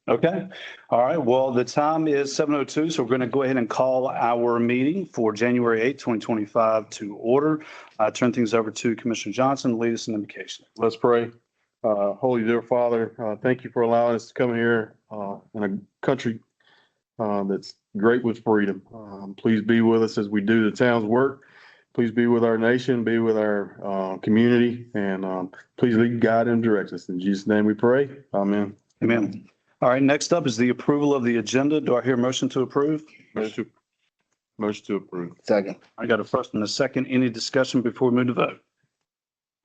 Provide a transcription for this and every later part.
Okay. All right. Well, the time is 7:02, so we're going to go ahead and call our meeting for January 8th, 2025 to order. I turn things over to Commissioner Johnson to lead us in invocation. Let's pray. Holy dear Father, thank you for allowing us to come here in a country that's great with freedom. Please be with us as we do the town's work. Please be with our nation, be with our community, and please lead, guide, and direct us. In Jesus' name we pray. Amen. Amen. All right. Next up is the approval of the agenda. Do I hear a motion to approve? Motion to approve. Second. I got a first and a second. Any discussion before we move to vote?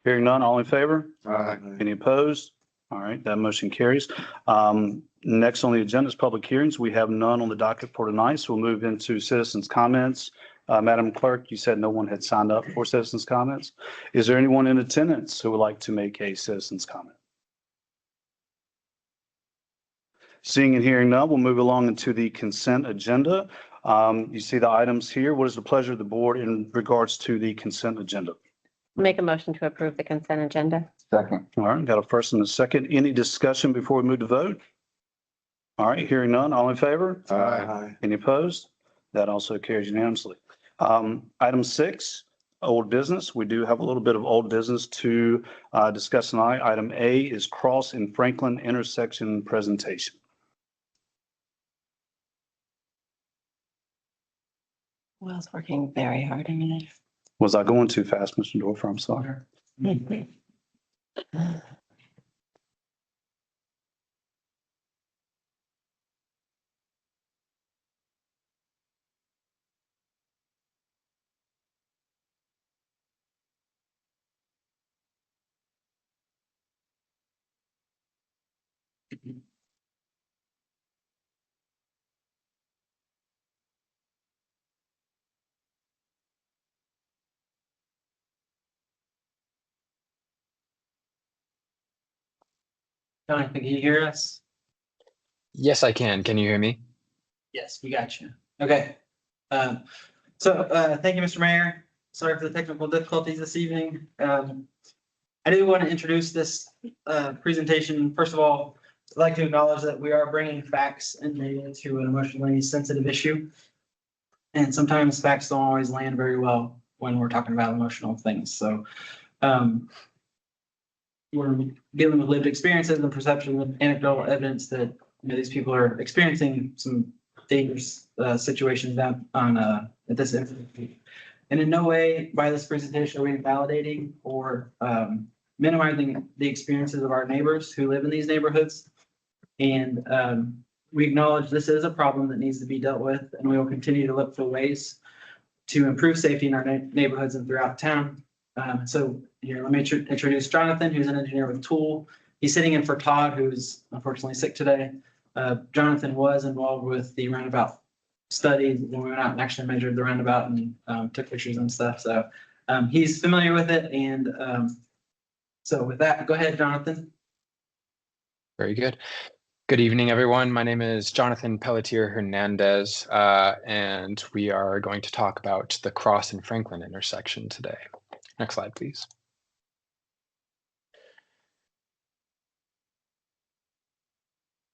Hearing none, all in favor? Aye. Any opposed? All right, that motion carries. Next on the agenda is public hearings. We have none on the docket for tonight, so we'll move into citizens' comments. Madam Clerk, you said no one had signed up for citizens' comments. Is there anyone in attendance who would like to make a citizens' comment? Seeing and hearing none, we'll move along into the consent agenda. You see the items here. What is the pleasure of the board in regards to the consent agenda? Make a motion to approve the consent agenda. Second. All right, got a first and a second. Any discussion before we move to vote? All right, hearing none, all in favor? Aye. Any opposed? That also carries unanimously. Item 6, old business. We do have a little bit of old business to discuss tonight. Item A is Cross and Franklin intersection presentation. Will's working very hard in it. Was I going too fast, Mr. Dorfer? I'm sorry. Jonathan, can you hear us? Yes, I can. Can you hear me? Yes, we got you. Okay. Thank you, Mr. Mayor. Sorry for the technical difficulties this evening. I do want to introduce this presentation. First of all, I'd like to acknowledge that we are bringing facts and data to an emotionally sensitive issue. And sometimes facts don't always land very well when we're talking about emotional things. So we're dealing with lived experiences and perception and anecdotal evidence that these people are experiencing some dangerous situations down on at this institute. And in no way by this presentation are we invalidating or minimizing the experiences of our neighbors who live in these neighborhoods. And we acknowledge this is a problem that needs to be dealt with, and we will continue to look for ways to improve safety in our neighborhoods and throughout town. So here, let me introduce Jonathan, who's an engineer with Tool. He's sitting in for Todd, who's unfortunately sick today. Jonathan was involved with the roundabout study when we went out and actually measured the roundabout and took pictures and stuff. So he's familiar with it. And so with that, go ahead, Jonathan. Very good. Good evening, everyone. My name is Jonathan Pelletier Hernandez, and we are going to talk about the Cross and Franklin intersection today. Next slide, please.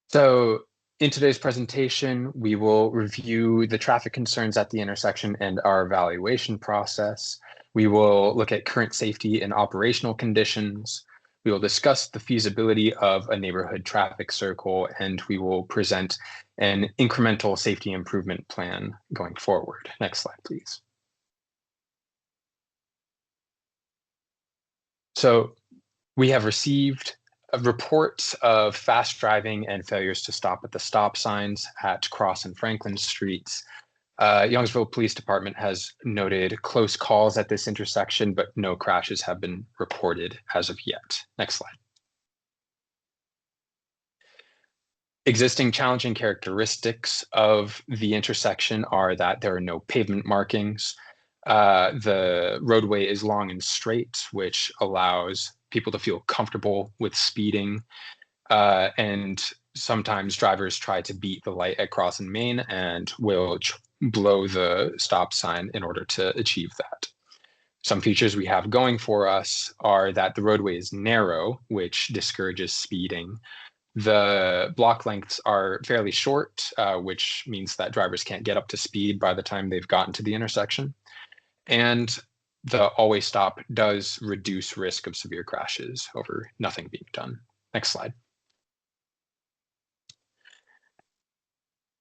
So in today's presentation, we will review the traffic concerns at the intersection and our evaluation process. We will look at current safety and operational conditions. We will discuss the feasibility of a neighborhood traffic circle, and we will present an incremental safety improvement plan going forward. Next slide, please. So we have received reports of fast driving and failures to stop at the stop signs at Cross and Franklin Streets. Youngsville Police Department has noted close calls at this intersection, but no crashes have been reported as of yet. Next slide. Existing challenging characteristics of the intersection are that there are no pavement markings. The roadway is long and straight, which allows people to feel comfortable with speeding. And sometimes drivers try to beat the light at Cross and Main and will blow the stop sign in order to achieve that. Some features we have going for us are that the roadway is narrow, which discourages speeding. The block lengths are fairly short, which means that drivers can't get up to speed by the time they've gotten to the intersection. And the always stop does reduce risk of severe crashes over nothing being done. Next slide.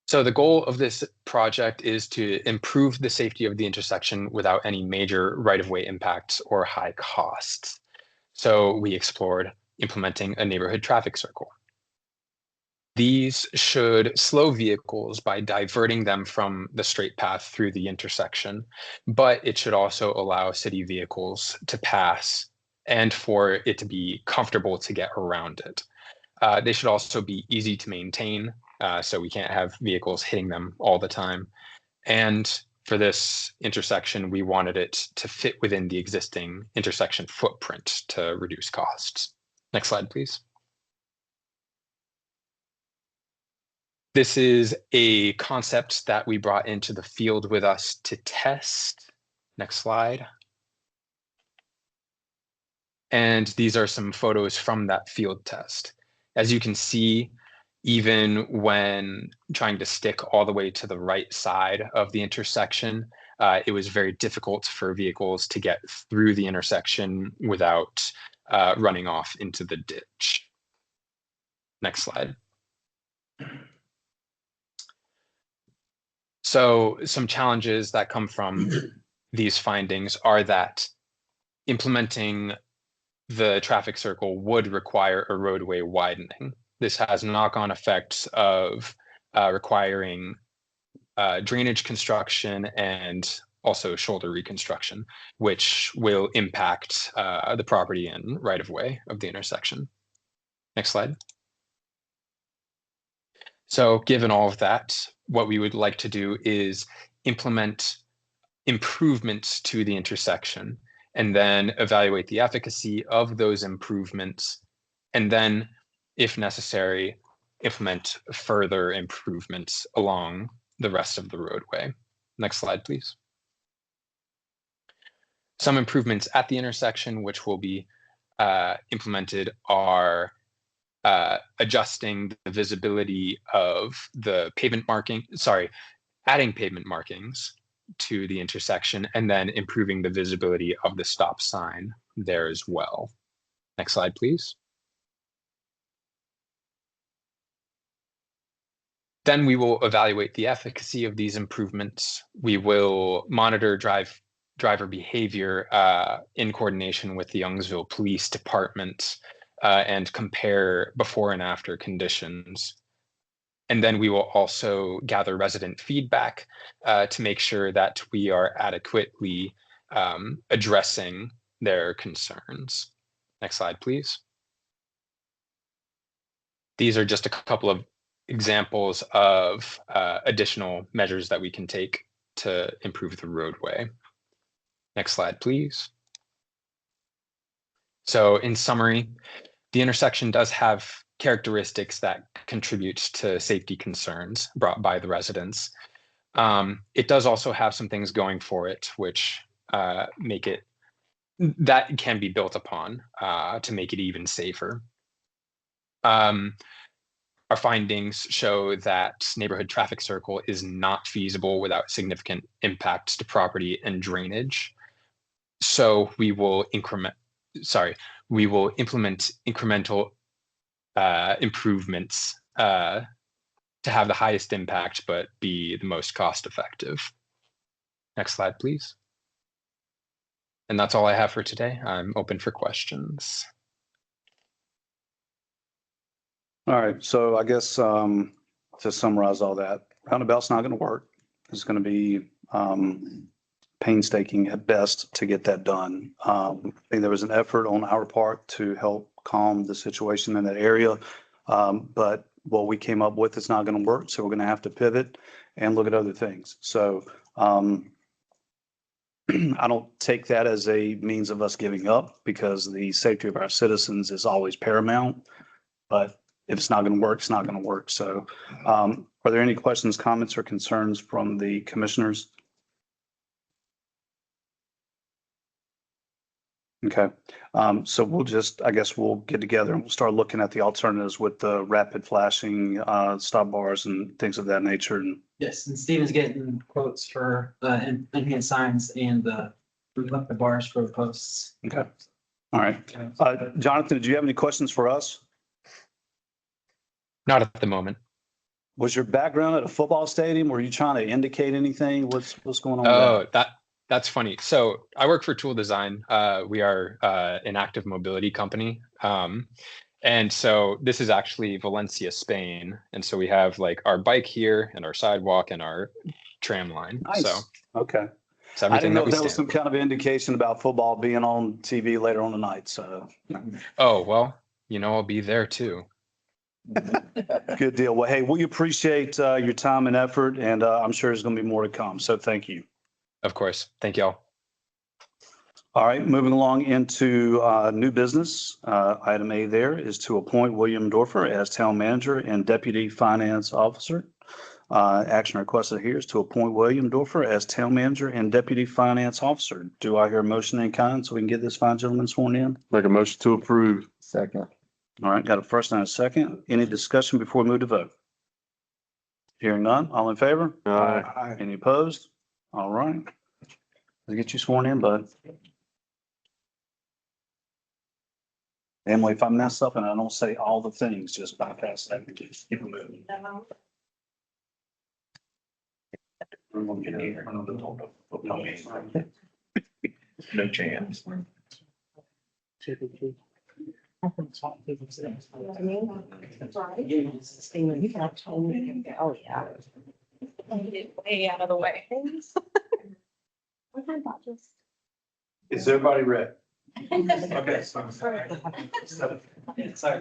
So the goal of this project is to improve the safety of the intersection without any major right-of-way impacts or high costs. So we explored implementing a neighborhood traffic circle. These should slow vehicles by diverting them from the straight path through the intersection, but it should also allow city vehicles to pass and for it to be comfortable to get around it. They should also be easy to maintain, so we can't have vehicles hitting them all the time. And for this intersection, we wanted it to fit within the existing intersection footprint to reduce costs. Next slide, please. This is a concept that we brought into the field with us to test. Next slide. And these are some photos from that field test. As you can see, even when trying to stick all the way to the right side of the intersection, it was very difficult for vehicles to get through the intersection without running off into the ditch. Next slide. So some challenges that come from these findings are that implementing the traffic circle would require a roadway widening. This has knock-on effects of requiring drainage construction and also shoulder reconstruction, which will impact the property and right-of-way of the intersection. Next slide. So given all of that, what we would like to do is implement improvements to the intersection and then evaluate the efficacy of those improvements, and then, if necessary, implement further improvements along the rest of the roadway. Next slide, please. Some improvements at the intersection which will be implemented are adjusting the visibility of the pavement marking, adding pavement markings to the intersection, and then improving the visibility of the stop sign there as well. Next slide, please. Then we will evaluate the efficacy of these improvements. We will monitor driver behavior in coordination with the Youngsville Police Department and compare before and after conditions. And then we will also gather resident feedback to make sure that we are adequately addressing their concerns. Next slide, please. These are just a couple of examples of additional measures that we can take to improve the roadway. Next slide, please. So in summary, the intersection does have characteristics that contribute to safety concerns brought by the residents. It does also have some things going for it, which make it, that can be built upon to make it even safer. Our findings show that neighborhood traffic circle is not feasible without significant impacts to property and drainage. So we will implement incremental improvements to have the highest impact, but be the most cost effective. Next slide, please. And that's all I have for today. I'm open for questions. All right, so I guess to summarize all that, roundabout's not going to work. It's going to be painstaking at best to get that done. I think there was an effort on our part to help calm the situation in that area, but what we came up with is not going to work, so we're going to have to pivot and look at other things. So I don't take that as a means of us giving up, because the safety of our citizens is always paramount, but if it's not going to work, it's not going to work. So are there any questions, comments, or concerns from the commissioners? Okay. So we'll just, I guess we'll get together and we'll start looking at the alternatives with the rapid flashing, stop bars and things of that nature. And Yes, and Steve is getting quotes for enhanced signs and the reflective bars for the posts. okay. All right. Jonathan, did you have any questions for us? Not at the moment. Was your background at a football stadium? Were you trying to indicate anything? What's going on with that? Oh, that's funny. So I work for Tool Design. We are an active mobility company. And so this is actually Valencia, Spain. And so we have like our bike here and our sidewalk and our tram line. Nice. So Okay. it's I everything didn't know that we if that was stand some kind of indication about football being on TV later on tonight. So for. Oh, well, I'll be there too. good deal. Well, hey, we appreciate your time and effort, and I'm sure there's going to be more to come. So thank you. Of course. Thank y'all. All right, moving along into new business. Item A there is to appoint William Dorfer as town manager and deputy finance officer. Action requested here is to appoint William Dorfer as town manager and deputy finance officer. Do I hear a motion in kind so we can get this fine gentleman sworn in? Make a motion to approve. Second. All right, got a first and a second. Any discussion before we move to vote? Hearing none, all in favor? Aye. Any opposed? All right. Let's get you sworn in, bud. Emily, if I mess up and I don't say all the things, just bypass that and just keep it moving. No chance. Oh, yeah. Way out of the way. Is everybody ready? Okay. Sorry,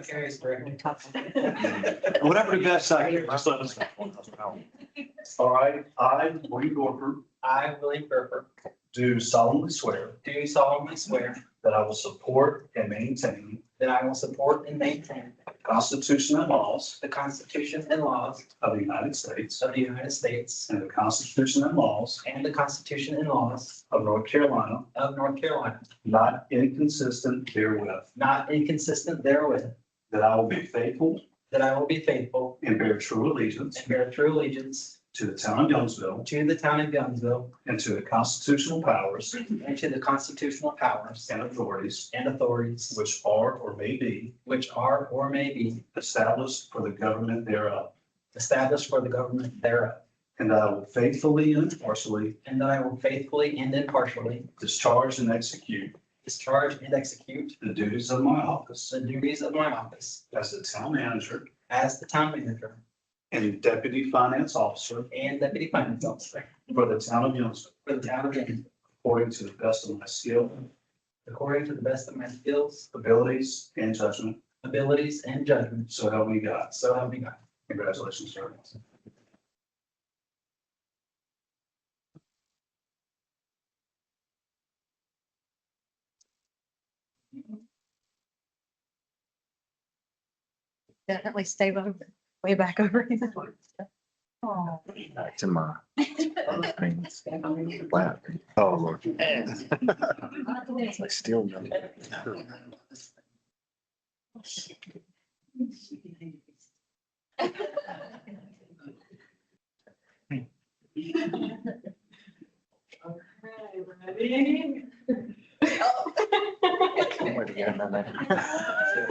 Carrie's correct. Whatever the best I can, just let us know. All right, I, William Dorfer, I, William Burfer, do solemnly swear do solemnly swear that I will support and maintain that I will support and maintain the Constitution and laws the Constitution and laws of the United States of the United States and the Constitution and laws and the Constitution and laws of North Carolina, of North Carolina, not inconsistent therewith, not inconsistent therewith, that I will be faithful that I will be faithful and bear true allegiance and bear true allegiance to the town of Youngsville to the town of Youngsville and to the constitutional powers and to the constitutional powers and authorities and authorities which are or may be which are or may be established for the government thereof, established for the government thereof, and that I will faithfully and impartially and that I will faithfully and impartially discharge and execute discharge and execute the duties of my office the duties of my office as the town manager as the town manager and deputy finance officer and deputy finance officer for the town of Youngsville, for the town of Youngsville, according to the best of my skill, according to the best of my skills, abilities, and judgment. abilities, and judgment. So help me God. So help me God. Congratulations, sir. Definitely stay over, way back over here. Oh. Back to my. Flat. Oh, Lord. I still know.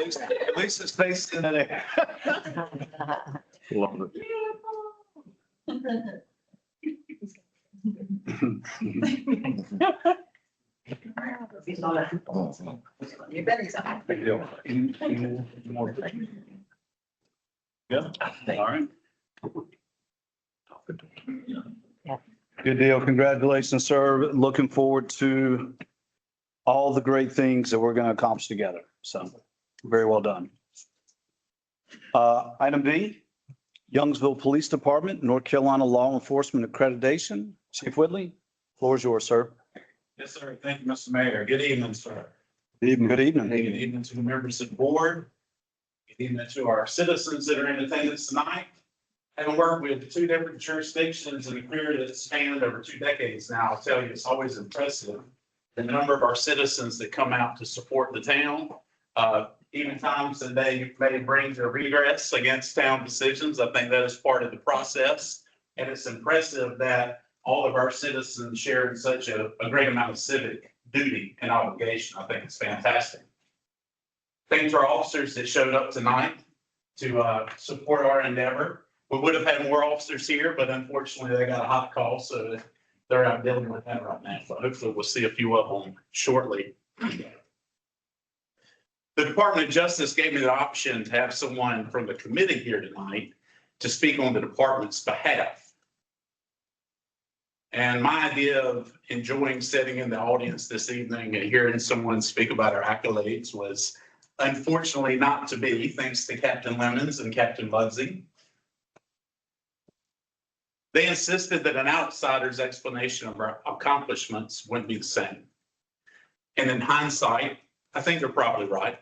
At least his face in there. Love it. You bet he's on. Big deal. Any more? Yeah, all right. Good deal. Congratulations, sir. Looking forward to all the great things that we're going to accomplish together. So very well done. Item B, Youngsville Police Department, North Carolina Law Enforcement Accreditation. Chief Whitley, floor is yours, sir. Yes, sir. Thank you, Mr. Mayor. Good evening, sir. Good evening. Good evening. Good evening to the members of the board. Good evening to our citizens that are in attendance tonight. Having worked with two different jurisdictions in a career that spanned over 2 decades now, I'll tell you, it's always impressive the number of our citizens that come out to support the town. Even times that they may bring their regress against town decisions. I think that is part of the process. And it's impressive that all of our citizens share in such a great amount of civic duty and obligation. I think it's fantastic. Thanks to our officers that showed up tonight to support our endeavor. We would have had more officers here, but unfortunately they got a hot call, so they're out dealing with that right now. So hopefully we'll see a few of them shortly. The Department of Justice gave me the option to have someone from the committee here tonight to speak on the department's behalf. And my idea of enjoying sitting in the audience this evening and hearing someone speak about our accolades was unfortunately not to be, thanks to Captain Lemons and Captain Bugsy. They insisted that an outsider's explanation of our accomplishments wouldn't be the same. And in hindsight, I think they're probably right.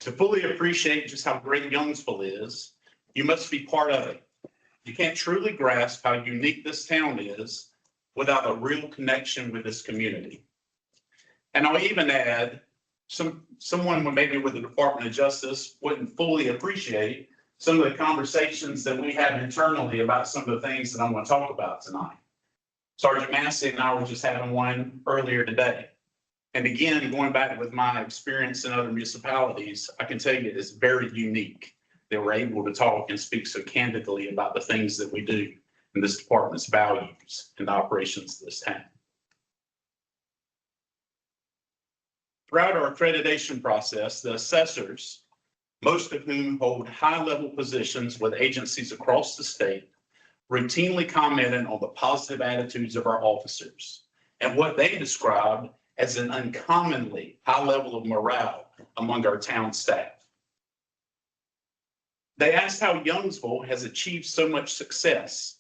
To fully appreciate just how great Youngsville is, you must be part of it. You can't truly grasp how unique this town is without a real connection with this community. And I'll even add, someone maybe with the Department of Justice wouldn't fully appreciate some of the conversations that we have internally about some of the things that I'm going to talk about tonight. Sergeant Massey and I were just having one earlier today. And again, going back with my experience in other municipalities, I can tell you it's very unique that we're able to talk and speak so candidly about the things that we do in this department's values and the operations of this town. Throughout our accreditation process, the assessors, most of whom hold high-level positions with agencies across the state, routinely commented on the positive attitudes of our officers and what they described as an uncommonly high level of morale among our town staff. They asked how Youngsville has achieved so much success,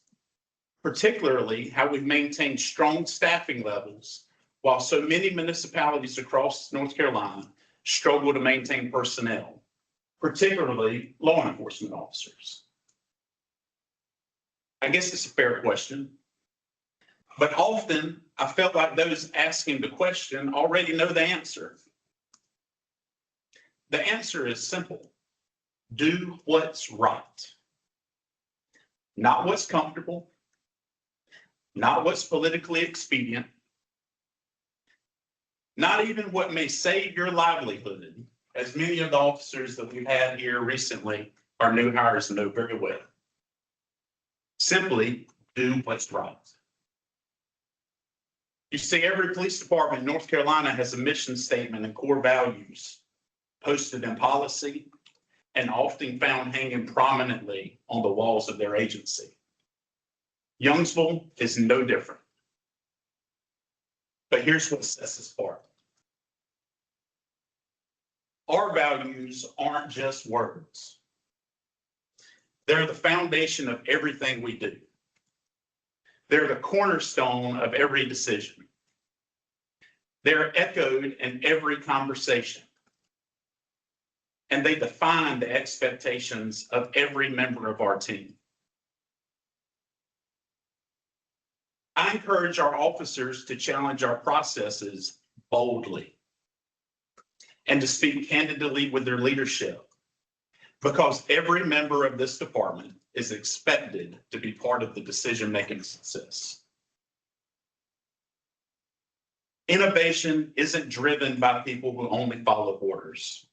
particularly how we've maintained strong staffing levels while so many municipalities across North Carolina struggle to maintain personnel, particularly law enforcement officers. I guess it's a fair question, but often I felt like those asking the question already know the answer. The answer is simple. Do what's right. Not what's comfortable, not what's politically expedient, not even what may save your livelihood, as many of the officers that we've had here recently, our new hires know very well. Simply do what's right. You see, every police department in North Carolina has a mission statement and core values posted in policy and often found hanging prominently on the walls of their agency. Youngsville is no different. But here's what sets us apart. Our values aren't just words. They're the foundation of everything we do. They're the cornerstone of every decision. They're echoed in every conversation. And they define the expectations of every member of our team. I encourage our officers to challenge our processes boldly and to speak candidly with their leadership, because every member of this department is expected to be part of the decision-making process. Innovation isn't driven by people who only follow orders.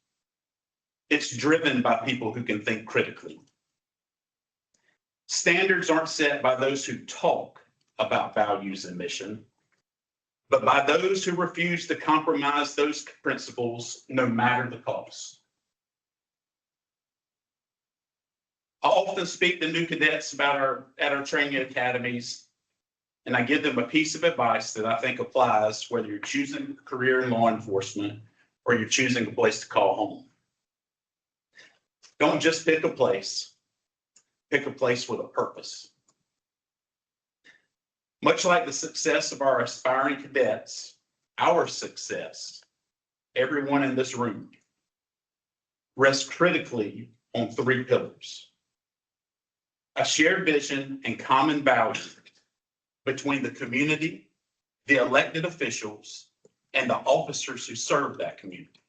It's driven by people who can think critically. Standards aren't set by those who talk about values and mission, but by those who refuse to compromise those principles no matter the cost. I often speak to new cadets about at our training academies, and I give them a piece of advice that I think applies whether you're choosing a career in law enforcement or you're choosing a place to call home. Don't just pick a place with a purpose. Much like the success of our aspiring cadets, our success, everyone in this room, rests critically on 3 pillars. A shared vision and common values between the community, the elected officials, and the officers who serve that community.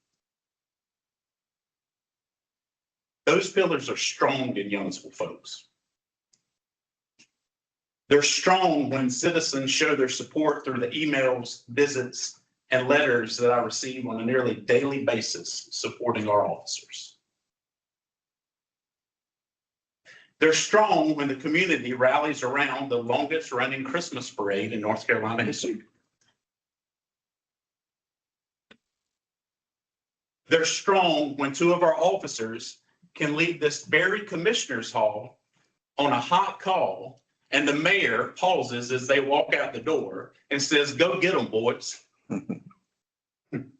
Those pillars are strong in Youngsville, folks. They're strong when citizens show their support through the emails, visits, and letters that I receive on a nearly daily basis supporting our officers. They're strong when the community rallies around the longest running Christmas parade in North Carolina history. They're strong when two of our officers can leave this very commissioner's hall on a hot call and the mayor pauses as they walk out the door and says, "Go get them, boys." And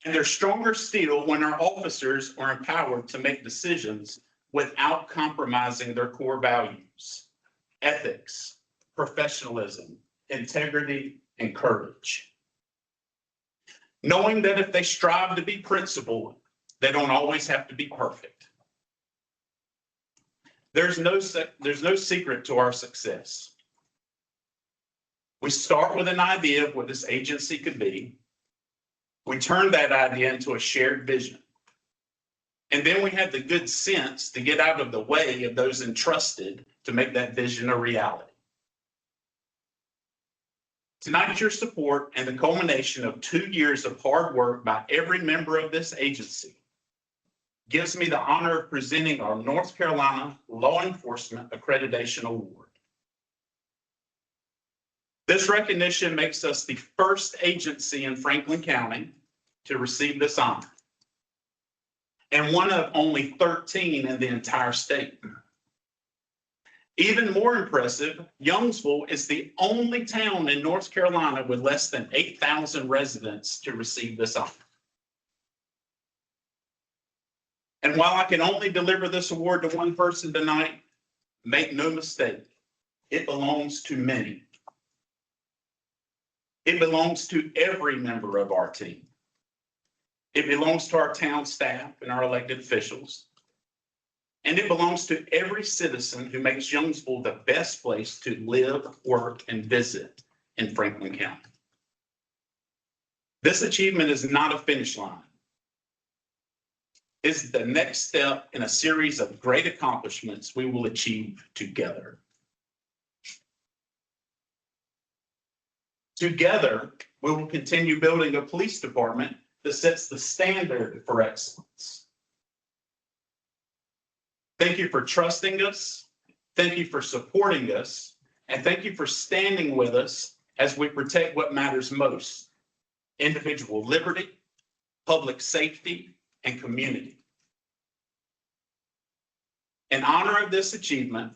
they're stronger still when our officers are empowered to make decisions without compromising their core values, ethics, professionalism, integrity, and courage. Knowing that if they strive to be principled, they don't always have to be perfect. There's no secret to our success. We start with an idea of what this agency could be. We turn that idea into a shared vision. And then we have the good sense to get out of the way of those entrusted to make that vision a reality. Tonight, your support and the culmination of 2 years of hard work by every member of this agency gives me the honor of presenting our North Carolina Law Enforcement Accreditation Award. This recognition makes us the first agency in Franklin County to receive this honor, and one of only 13 in the entire state. Even more impressive, Youngsville is the only town in North Carolina with less than 8,000 residents to receive this honor. And while I can only deliver this award to one person tonight, make no mistake, it belongs to many. It belongs to every member of our team. It belongs to our town staff and our elected officials. And it belongs to every citizen who makes Youngsville the best place to live, work, and visit in Franklin County. This achievement is not a finish line. It's the next step in a series of great accomplishments we will achieve together. Together, we will continue building a police department that sets the standard for excellence. Thank you for trusting us. Thank you for supporting us. And thank you for standing with us as we protect what matters most: individual liberty, public safety, and community. In honor of this achievement,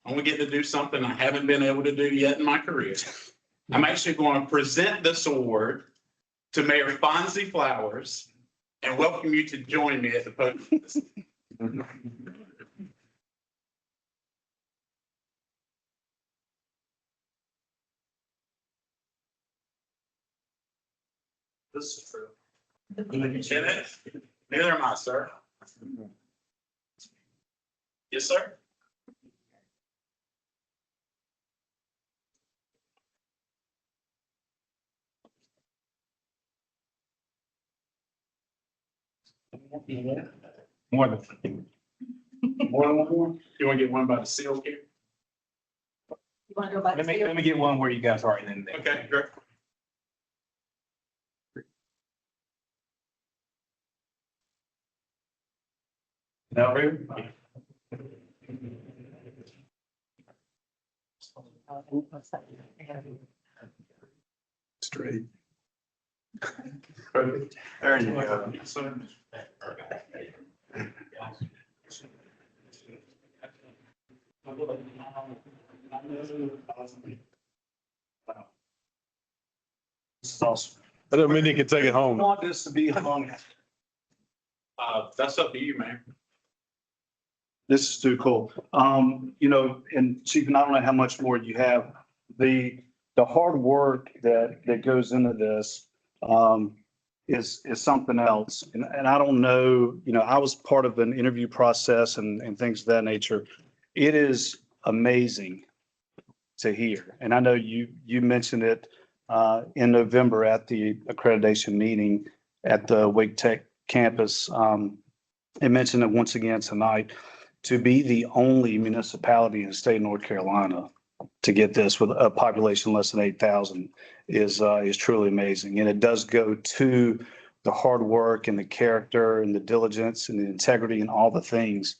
I'm going to get to do something I haven't been able to do yet in my career. I'm actually going to present this award to Mayor Fonzie Flowers and welcome you to join me at the podium. This is true. Neither am I, sir. Yes, sir. More than. More than one more? You want to get one by the seal here? You want to go back? Let me get one where you guys are and then. Okay, great. Now, Ray? Straight. Perfect. There you go. This is awesome. I don't mean you can take it I home. want this to be among, That's up to you, man. this is too cool. And Chief, and I don't know how much more you have. The hard work that goes into this is something else. And I don't know, I was part of an interview process and things of that nature. It is amazing to hear. And I know you mentioned it in November at the accreditation meeting at the Wake Tech campus. And mentioned it once again tonight, to be the only municipality in the state of North Carolina to get this with a population less than 8,000 is truly amazing. And it does go to the hard work and the character and the diligence and the integrity and all the things,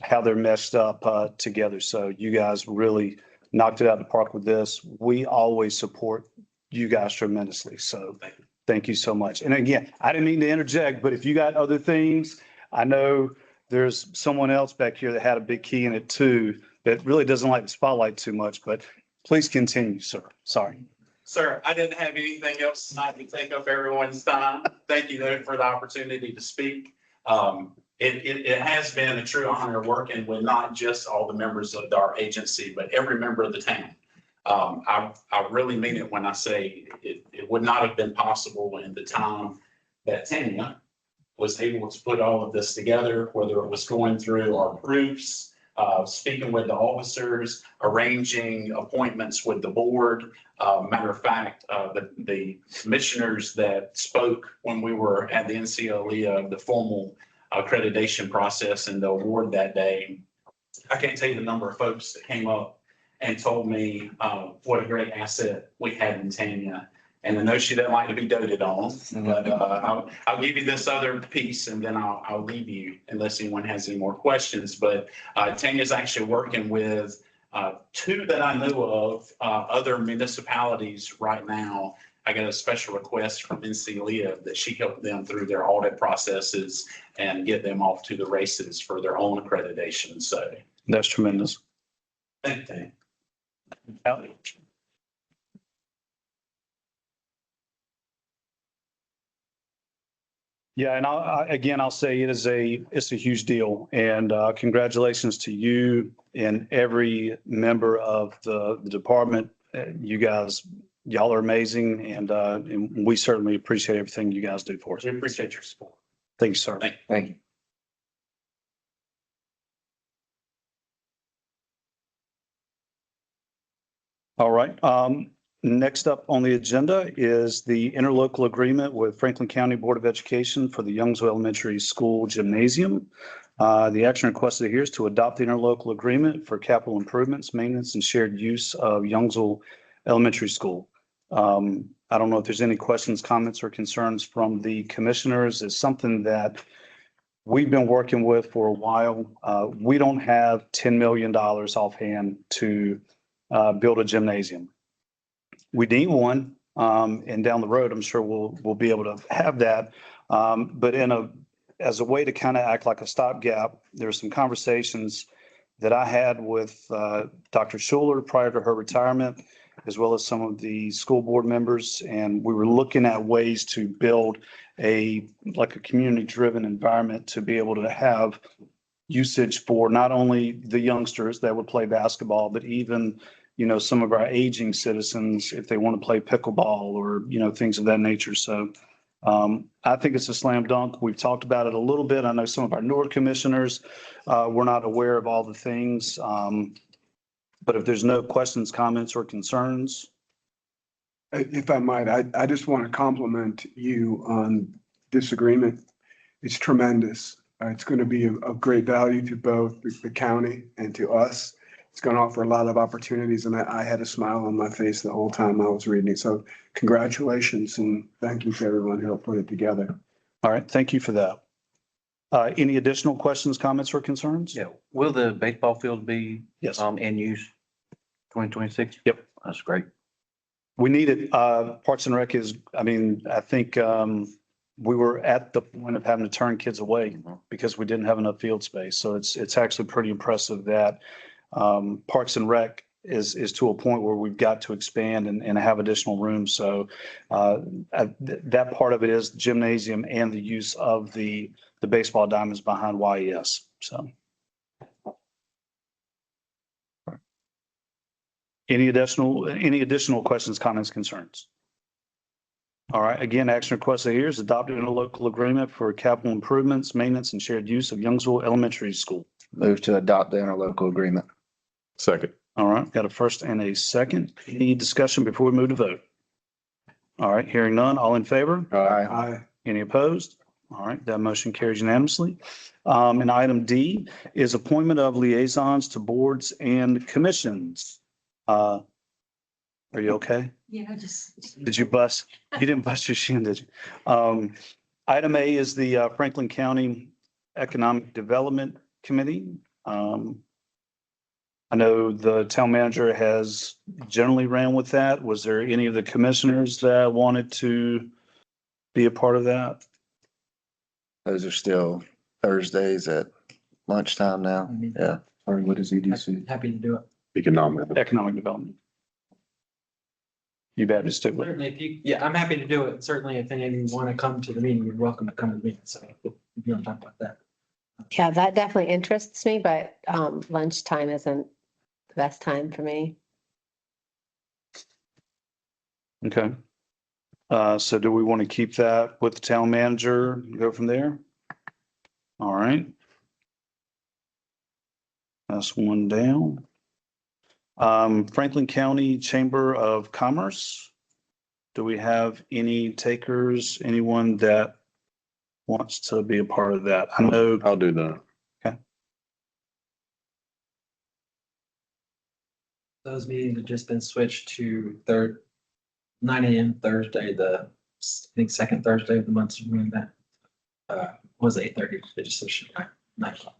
how they're meshed up together. So you guys really knocked it out of the park with this. We always support you guys tremendously. So thank you so much. And again, I didn't mean to interject, but if you got other things, I know there's someone else back here that had a big key in it too, that really doesn't like the spotlight too much, but please continue, sir. Sorry. Sir, I didn't have anything else tonight to take up everyone's time. Thank you though for the opportunity to speak. It has been a true honor working with not just all the members of our agency, but every member of the town. I really mean it when I say it would not have been possible in the time that Tanya was able to put all of this together, whether it was going through our proofs, speaking with the officers, arranging appointments with the board. Matter of fact, the commissioners that spoke when we were at the NCLE, the formal accreditation process and the award that day, I can't tell you the number of folks that came up and told me what a great asset we had in Tanya. And I know she doesn't like to be doted on, but I'll give you this other piece and then I'll leave you unless anyone has any more questions. But Tanya's actually working with two that I know of, other municipalities right now. I got a special request from NCLEA that she helped them through their audit processes and get them off to the races for their own accreditation. So That's tremendous. thank you. Yeah, and I'll say it's a huge deal, and congratulations to you and every member of the department. You guys, y'all are amazing, and we certainly appreciate everything you guys do for us. We appreciate your support. Thank you, sir. Thank you. All right. Next up on the agenda is the interlocal agreement with Franklin County Board of Education for the Youngsville Elementary School Gymnasium. The action requested here is to adopt the interlocal agreement for capital improvements, maintenance, and shared use of Youngsville Elementary School. I don't know if there's any questions, comments, or concerns from the commissioners. It's something that we've been working with for a while. We don't have $10 million offhand to build a gymnasium. We need one, and down the road, I'm sure we'll be able to have that. But as a way to kind of act like a stopgap, there's some conversations that I had with Dr. Schuler prior to her retirement, as well as some of the school board members, and we were looking at ways to build a community-driven environment to be able to have usage for not only the youngsters that would play basketball, but even some of our aging citizens, if they want to play pickleball or, things of that nature. So I think it's a slam dunk. We've talked about it a little bit. I know some of our newer commissioners were not aware of all the things. But if there's no questions, comments, or concerns. If I might, I just want to compliment you on this agreement. It's tremendous. It's going to be of great value to both the county and to us. It's going to offer a lot of opportunities, and I had a smile on my face the whole time I was reading it. So congratulations, and thank you to everyone who helped put it together. All right, thank you for that. Any additional questions, comments, or concerns? Yeah, will the baseball field be Yes. in use 2026? Yep. That's great. We need it. Parks and Rec I think we were at the point of having to turn kids away because we didn't have enough field space. So it's actually pretty impressive that Parks and Rec is to a point where we've got to expand and have additional rooms. So that part of it is gymnasium and the use of the baseball diamonds behind YES. So. Any additional questions, comments, concerns? All right, again, action requested here is adopted in a local agreement for capital improvements, maintenance, and shared use of Youngsville Elementary School. Move to adopt the interlocal agreement. Second. All right, got a first and a second. Any discussion before we move to vote? All right, hearing none, all in favor? Aye. Any opposed? All right, that motion carries unanimously. And item D is appointment of liaisons to boards and commissions. Are you okay? Yeah, just. Did you bust? You didn't bust your shin, did you? Item A is the Franklin County Economic Development Committee. I know the town manager has generally ran with that. Was there any of the commissioners that wanted to be a part of that? Those are still Thursdays at lunchtime now. Yeah. Sorry, what is EDC? Happy to do it. Economic. Economic Development. You better stick with it. Certainly, if you, yeah, I'm happy to do it. Certainly, if any of you want to come to the meeting, you're welcome to come to the meeting. So if you want to talk about that. Yeah, that definitely interests me, but lunchtime isn't the best time for me. Okay. So do we want to keep that with the town manager, and go from there? All right. That's one down. Franklin County Chamber of Commerce. Do we have any takers, anyone that wants to be a part of that? I know, I'll do that. Those meetings have just been switched to 9 a.m. Thursday, I think second Thursday of the month. So doing that was 8:30. They just switched to 9 o'clock.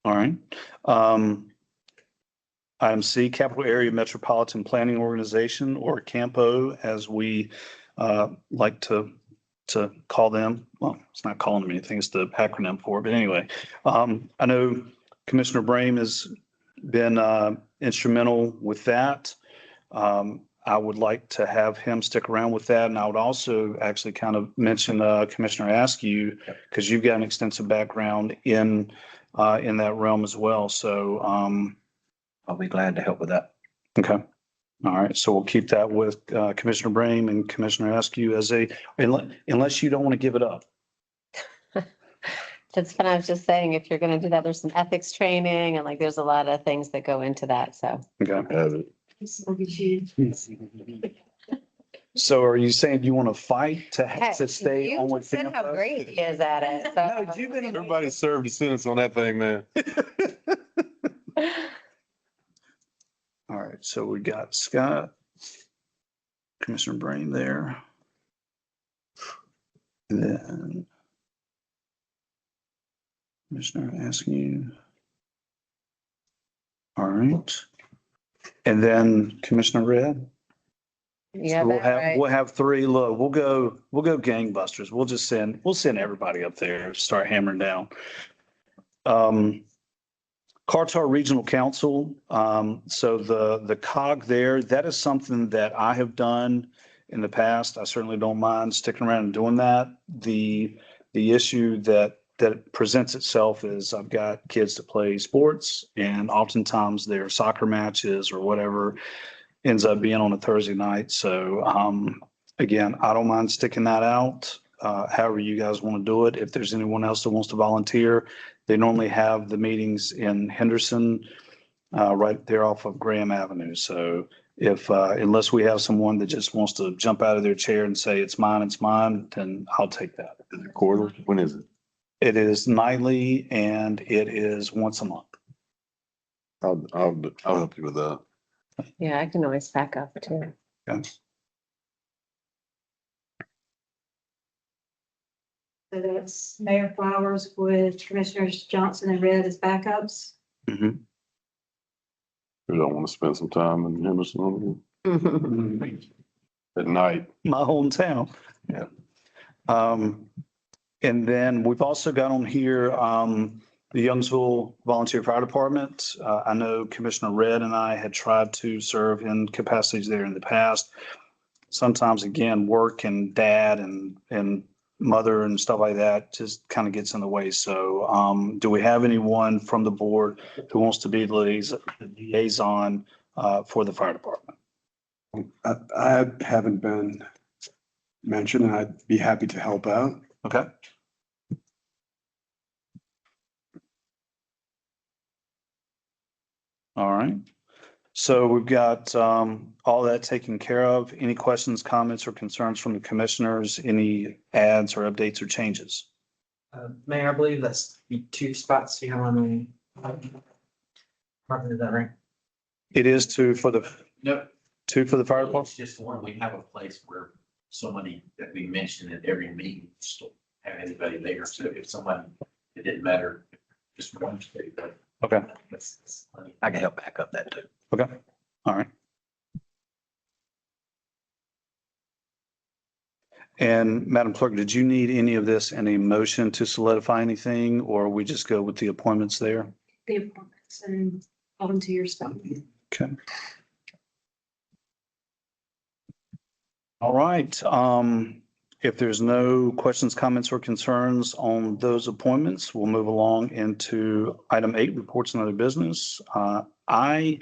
all right. Item C, Capital Area Metropolitan Planning Organization, or CAMPO, as we like to call them. Well, it's not calling them anything, it's the acronym for it. But anyway, I know Commissioner Brame has been instrumental with that. I would like to have him stick around with that. And I would also actually kind of mention Commissioner Askew, because you've got an extensive background in that realm as well. So I'll be glad to help with that. okay. All right. So we'll keep that with Commissioner Brame and Commissioner Askew as unless you don't want to give it up. That's what I was just saying. If you're going to do that, there's some ethics training and like there's a lot of things that go into that. So Okay. Have it. So are you saying you want to fight to Hey, stay on you with said how Tampa? great he is at it. So. No, you've been Everybody served a sentence on that thing, man. All right, so we got Scott, Commissioner Brame there. And then Commissioner Askew. All right. And then Commissioner Red. Yeah, So right. we'll have three. Look, we'll go gangbusters. We'll send everybody up there, start hammering down. Carter Regional Council. So the cog there, that is something that I have done in the past. I certainly don't mind sticking around and doing that. The issue that presents itself is I've got kids that play sports, and oftentimes their soccer matches or whatever ends up being on a Thursday night. So again, I don't mind sticking that out. However you guys want to do it. If there's anyone else that wants to volunteer, they normally have the meetings in Henderson, right there off of Graham Avenue. So if, unless we have someone that just wants to jump out of their chair and say, it's mine, then I'll take that. Is it quarterly? When is it? It is nightly and it is once a month. I'll help you with that. Yeah, I can always back up too. Okay. So that's Mayor Flowers with Commissioners Johnson and Red as backups. Mhm. We don't want to spend some time in Henderson at night. My hometown. Yeah. And then we've also got on here, the Youngsville Volunteer Fire Department. I know Commissioner Red and I had tried to serve in capacities there in the past. Sometimes again, work and dad and mother and stuff like that just kind of gets in the way. So, do we have anyone from the board who wants to be the liaison, for the fire department? I haven't been mentioned, and I'd be happy to help out. Okay. All right. So we've got all that taken care of. Any questions, comments, or concerns from the commissioners? Any adds or updates or changes? Mayor, I believe that's the 2 spots you have on the. Probably is that right? It is two for the Nope. fire department. It's just one, we have a place where somebody that we mentioned at every meeting, still have anybody there. So if somebody, it didn't matter, just one state, but Okay. I can help back up that too. Okay. All right. And Madam Clerk, did you need any of this in a motion to solidify anything, or we just go with the appointments there? The appointments and volunteer stuff. Okay. All right. If there's no questions, comments, or concerns on those appointments, we'll move along into item 8, reports and other business. I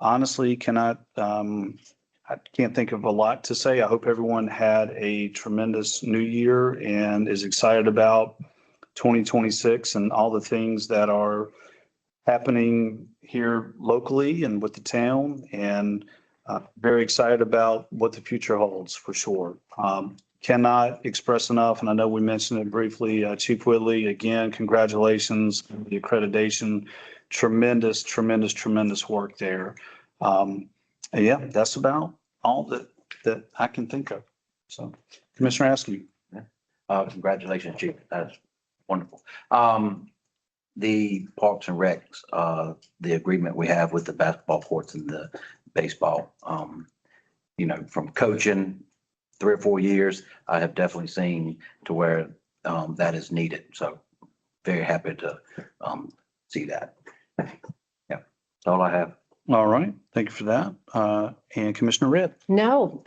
honestly cannot, I can't think of a lot to say. I hope everyone had a tremendous new year and is excited about 2026 and all the things that are happening here locally and with the town, and very excited about what the future holds for sure. Cannot express enough, and I know we mentioned it briefly, Chief Whitley, again, congratulations, on the accreditation, tremendous work there. Yeah, that's about all that I can think of. So Commissioner Askew. Congratulations, Chief. That's wonderful. The Parks and Recs, the agreement we have with the basketball courts and the baseball, from coaching 3 or 4 years, I have definitely seen to where that is needed. So very happy to see that. Yeah, that's all I have. All right, thank you for that. And Commissioner Red. No,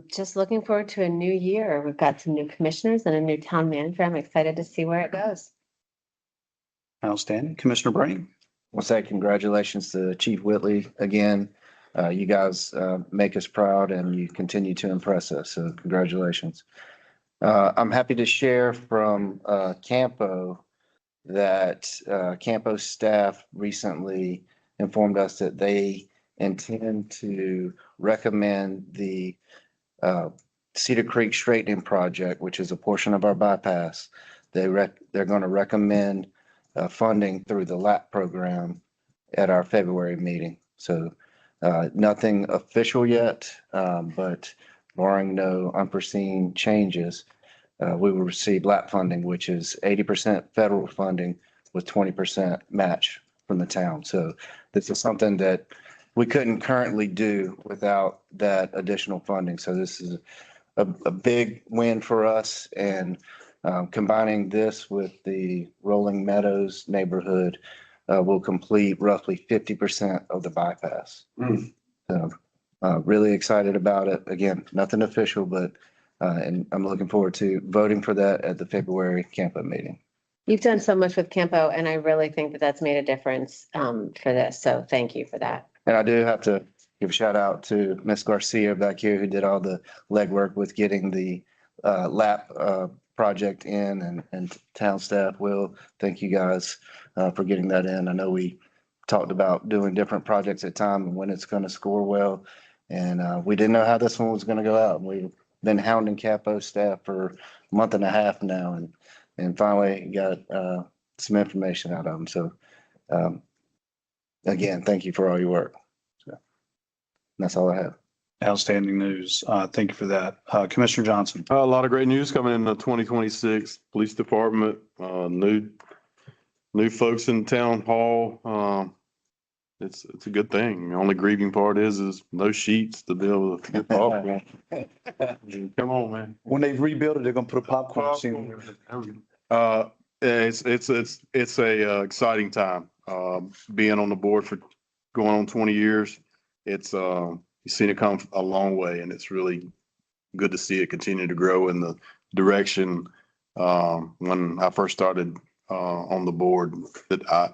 just looking forward to a new year. We've got some new commissioners and a new town manager. I'm excited to see where it goes. Outstanding. Commissioner Brain. I'll say congratulations to Chief Whitley again. You guys make us proud and you continue to impress us. So congratulations. I'm happy to share from Campo that Campo staff recently informed us that they intend to recommend the Cedar Creek straightening project, which is a portion of our bypass. They're going to recommend funding through the LAP program at our February meeting. So nothing official yet, but barring no unforeseen changes, we will receive LAP funding, which is 80% federal funding with 20% match from the town. So this is something that we couldn't currently do without that additional funding. So this is a big win for us, and combining this with the Rolling Meadows neighborhood will complete roughly 50% of the bypass. So really excited about it. Again, nothing official, but and I'm looking forward to voting for that at the February Campo meeting. You've done so much with Campo, and I really think that that's made a difference for this. So thank you for that. And I do have to give a shout out to Miss Garcia back here, who did all the legwork with getting the LAP project in, and town staff. Will, thank you guys for getting that in. I know we talked about doing different projects at time and when it's going to score well, and we didn't know how this one was going to go out. We've been hounding Capo staff for a month and a half now, and finally got some information out of them. So again, thank you for all your work. So that's all I have. Outstanding news. Thank you for that. Commissioner Johnson. A lot of great news coming in the 2026 police department, new folks in town hall. It's a good thing. The only grieving part is no sheets to be able to get popcorn. Come on, man. When they rebuild it, they're gonna put a popcorn machine. It's a exciting time. Being on the board for going on 20 years, it's you've seen it come a long way, and it's really good to see it continue to grow in the direction when I first started on the board that I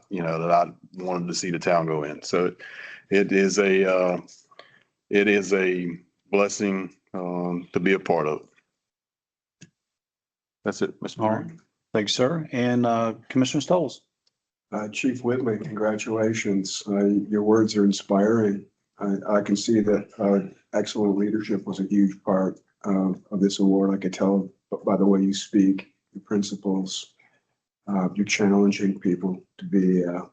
wanted to see the town go in. So it is a blessing to be a part of. That's it, Mr. All right. Thank you, sir. And Commissioner Stoles. Chief Whitley, congratulations. Your words are inspiring. I can see that excellent leadership was a huge part of this award. I could tell by the way you speak, your principles. You're challenging people to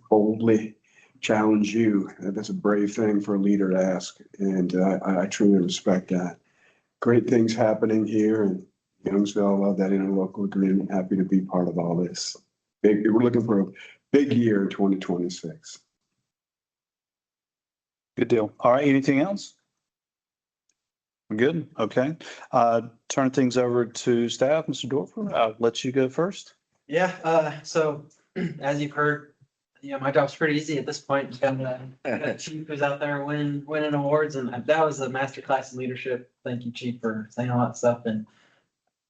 boldly challenge you. That's a brave thing for a leader to ask, and I truly respect that. Great things happening here in Youngsville. I love that interlocal agreement. Happy to be part of all this. We're looking for a big year in 2026. Good deal. All right, anything else? We're good? Okay. Turn things over to staff. Mr. Dorfer, I'll let you go first. Yeah, so as you've heard, my job's pretty easy at this point. Just got a chief who's out there winning awards, and that was a masterclass in leadership. Thank you, chief, for saying all that stuff. And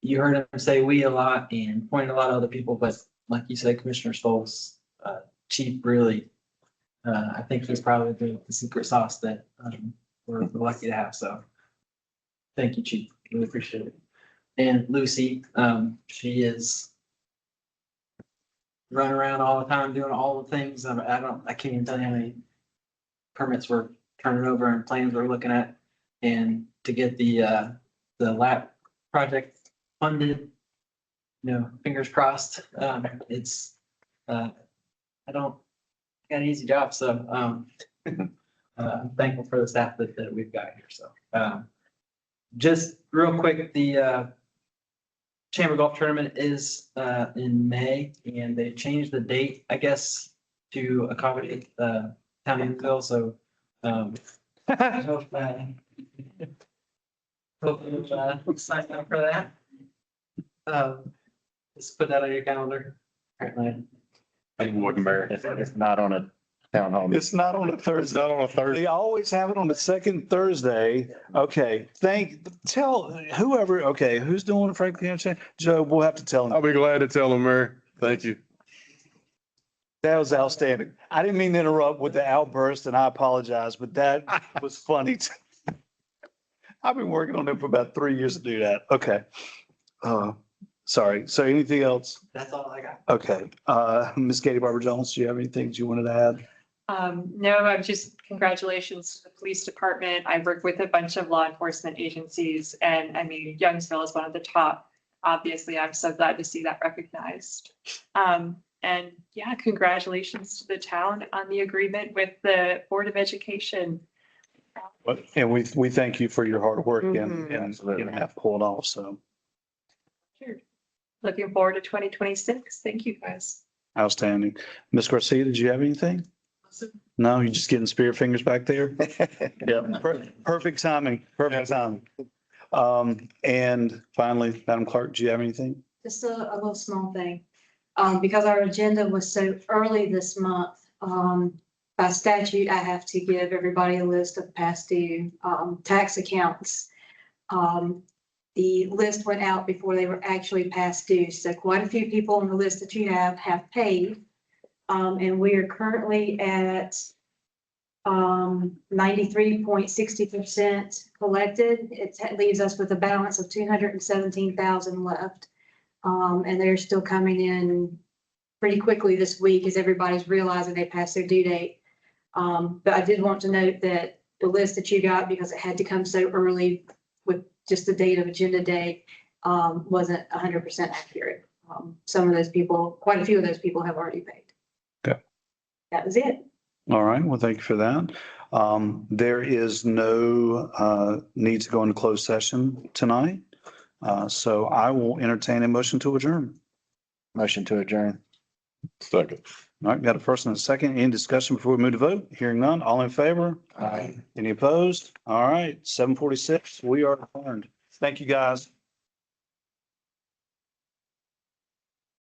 you heard him say we a lot and point a lot of other people, but like you said, Commissioner Stoles, chief really, I think he's probably the secret sauce that we're lucky to have. So thank you, chief. Really appreciate it. And Lucy, she is running around all the time, doing all the things. I can't even tell you how many permits we're turning over and plans we're looking at. And to get the lap project funded, fingers crossed. It's, I got an easy job. So, I'm thankful for the staff that we've got here. So, just real quick, the, Chamber Golf Tournament is in May, and they changed the date, I guess, to accommodate town of Youngsville. So I hope you'll sign up for that. Just put that on your calendar. Apparently, It's not on a town hall. It's not on a Thursday. Not on a Thursday. They always have it on the second Thursday. Okay, tell whoever, okay, who's doing it, Franklin? Joe, we'll have to tell him. I'll be glad to tell them, Mayor. Thank you. That was outstanding. I didn't mean to interrupt with the outburst, and I apologize, but that was funny. I've been working on it for about 3 years to do that. Okay. Sorry. So anything else? that's all I got. Okay. Ms. Katie Barber Jones, do you have anything that you wanted to add? No, I'm just congratulations to the police department. I work with a bunch of law enforcement agencies, and I mean, Youngsville is one of the top. Obviously, I'm so glad to see that recognized. And yeah, congratulations to the town on the agreement with the Board of Education. And we thank you for your hard work and Absolutely. have pulled off. So Sure. Looking forward to 2026. Thank you, guys. outstanding. Ms. Garcia, did you have anything? No, you're just getting spear fingers back there? Yeah, perfect timing, perfect timing. And finally, Madam Clerk, do you have anything? Just a little small thing. Because our agenda was so early this month, by statute, I have to give everybody a list of past due tax accounts. The list went out before they were actually past due. So quite a few people on the list that you have paid. And we are currently at 93.60% collected. It leaves us with a balance of 217,000 left. And they're still coming in pretty quickly this week as everybody's realizing they passed their due date. But I did want to note that the list that you got, because it had to come so early with just the date of agenda day, wasn't 100% accurate. Some of those people, quite a few of those people have already paid. Okay. That was it. All right. Well, thank you for that. There is no need to go into closed session tonight. So I will entertain a motion to adjourn. Motion to adjourn. Second. All right, got a first and a second. Any discussion before we move to vote? Hearing none. All in favor? Aye. Any opposed? All right, 7:46. We are adjourned. Thank you, guys.